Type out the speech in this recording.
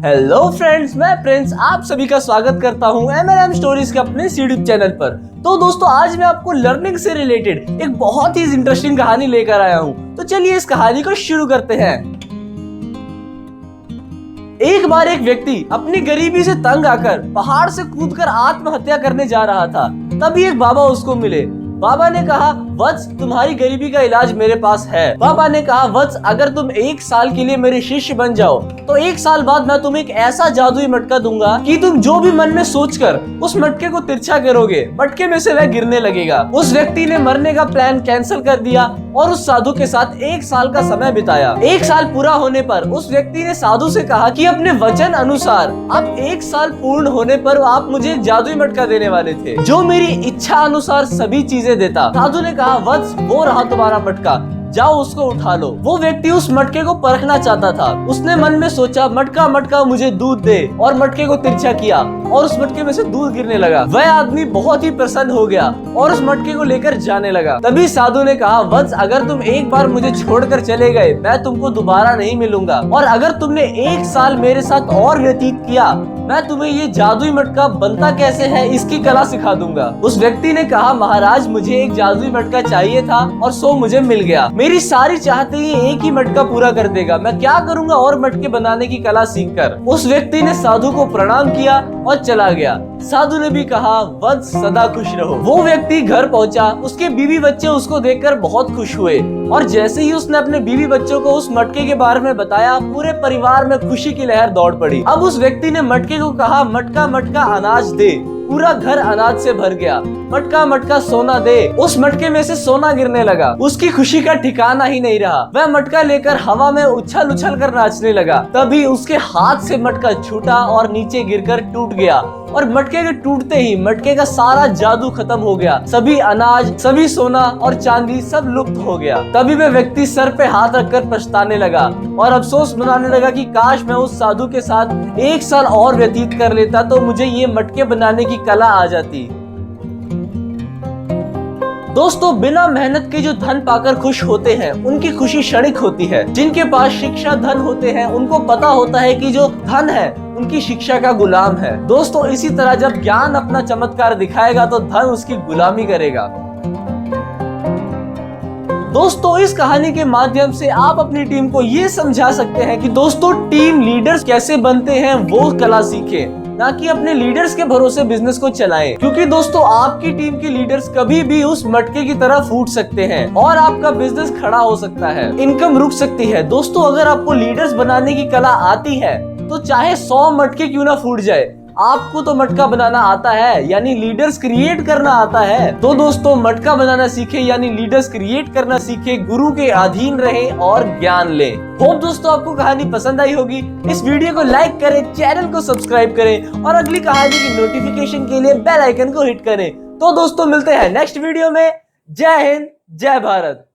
Hello friends, मैं Prince आप सभी का स्वागत करता हूं MLM स्टोरीज के अपने यूट्यूब चैनल पर। तो दोस्तों, आज मैं आपको लर्निंग से रिलेटेड एक बहुत ही इंटरेस्टिंग कहानी लेकर आया हूं। तो चलिए इस कहानी को शुरू करते हैं। एक बार एक व्यक्ति अपनी गरीबी से तंग आकर पहाड़ से कूदकर आत्महत्या करने जा रहा था। तभी एक बाबा उसको मिले। बाबा ने कहा, वत्स, तुम्हारी गरीबी का इलाज मेरे पास है। बाबा ने कहा, वत्स, अगर तुम 1 साल के लिए मेरे शिष्य बन जाओ तो 1 साल बाद मैं तुम्हें एक ऐसा जादुई मटका दूंगा कि तुम जो भी मन में सोचकर उस मटके को तिरछा करोगे, मटके में से वह गिरने लगेगा। उस व्यक्ति ने मरने का प्लान कैंसिल कर दिया और उस साधु के साथ 1 साल का समय बिताया। 1 साल पूरा होने पर उस व्यक्ति ने साधु से कहा कि अपने वचन अनुसार अब 1 साल पूर्ण होने पर आप मुझे एक जादुई मटका देने वाले थे जो मेरी इच्छा अनुसार सभी चीजें देता। साधु ने कहा, वत्स, वो रहा तुम्हारा मटका, जाओ उसको उठा लो। वो व्यक्ति उस मटके को परखना चाहता था। उसने मन में सोचा, मटका मटका मुझे दूध दे, और मटके को तिरछा किया और उस मटके में से दूध गिरने लगा। वह आदमी बहुत ही प्रसन्न हो गया और उस मटके को लेकर जाने लगा। तभी साधु ने कहा, वत्स, अगर तुम एक बार मुझे छोड़कर चले गए मैं तुमको दोबारा नहीं मिलूंगा, और अगर तुमने 1 साल मेरे साथ और व्यतीत किया मैं तुम्हें ये जादुई मटका बनता कैसे है इसकी कला सिखा दूंगा। उस व्यक्ति ने कहा, महाराज, मुझे एक जादुई मटका चाहिए था और सो मुझे मिल गया। मेरी सारी चाहते ही एक ही मटका पूरा कर देगा। मैं क्या करूंगा और मटके बनाने की कला सीखकर। उस व्यक्ति ने साधु को प्रणाम किया और चला गया। साधु ने भी कहा, वत्स, सदा खुश रहो। वो व्यक्ति घर पहुंचा। उसके बीवी बच्चे उसको देखकर बहुत खुश हुए और जैसे ही उसने अपने बीवी बच्चों को उस मटके के बारे में बताया, पूरे परिवार में खुशी की लहर दौड़ पड़ी। अब उस व्यक्ति ने मटके को कहा, मटका मटका अनाज दे। पूरा घर अनाज से भर गया। मटका मटका सोना दे। उस मटके में से सोना गिरने लगा। उसकी खुशी का ठिकाना ही नहीं रहा। वह मटका लेकर हवा में उछल उछल कर नाचने लगा। तभी उसके हाथ से मटका छूटा और नीचे गिरकर टूट गया, और मटके के टूटते ही मटके का सारा जादू खत्म हो गया। सभी अनाज, सभी सोना और चांदी सब लुप्त हो गया। तभी वह व्यक्ति सर पे हाथ रखकर पछताने लगा और अफसोस मनाने लगा कि काश मैं उस साधु के साथ 1 साल और व्यतीत कर लेता तो मुझे ये मटके बनाने की कला आ जाती। दोस्तों, बिना मेहनत के जो धन पाकर खुश होते हैं उनकी खुशी क्षणिक होती है। जिनके पास शिक्षा धन होते हैं उनको पता होता है कि जो धन है उनकी शिक्षा का गुलाम है। दोस्तों, इसी तरह जब ज्ञान अपना चमत्कार दिखाएगा तो धन उसकी गुलामी करेगा। दोस्तों, इस कहानी के माध्यम से आप अपनी टीम को ये समझा सकते हैं कि दोस्तों, टीम लीडर्स कैसे बनते हैं वो कला सीखें, ना कि अपने लीडर्स के भरोसे बिजनेस को चलाएं। क्योंकि दोस्तों, आपकी टीम के लीडर्स कभी भी उस मटके की तरह फूट सकते हैं और आपका बिजनेस खड़ा हो सकता है, इनकम रुक सकती है। दोस्तों, अगर आपको लीडर्स बनाने की कला आती है तो चाहे 100 मटके क्यों ना फूट जाए, आपको तो मटका बनाना आता है, यानी लीडर्स क्रिएट करना आता है। तो दोस्तों, मटका बनाना सीखे, यानी लीडर्स क्रिएट करना सीखे, गुरु के अधीन रहे और ज्ञान ले। होप दोस्तों आपको कहानी पसंद आई होगी। इस वीडियो को लाइक करें, चैनल को सब्सक्राइब करें और अगली कहानी की नोटिफिकेशन के लिए बेल आइकन को हिट करें। तो दोस्तों, मिलते हैं नेक्स्ट वीडियो में। जय हिंद, जय भारत।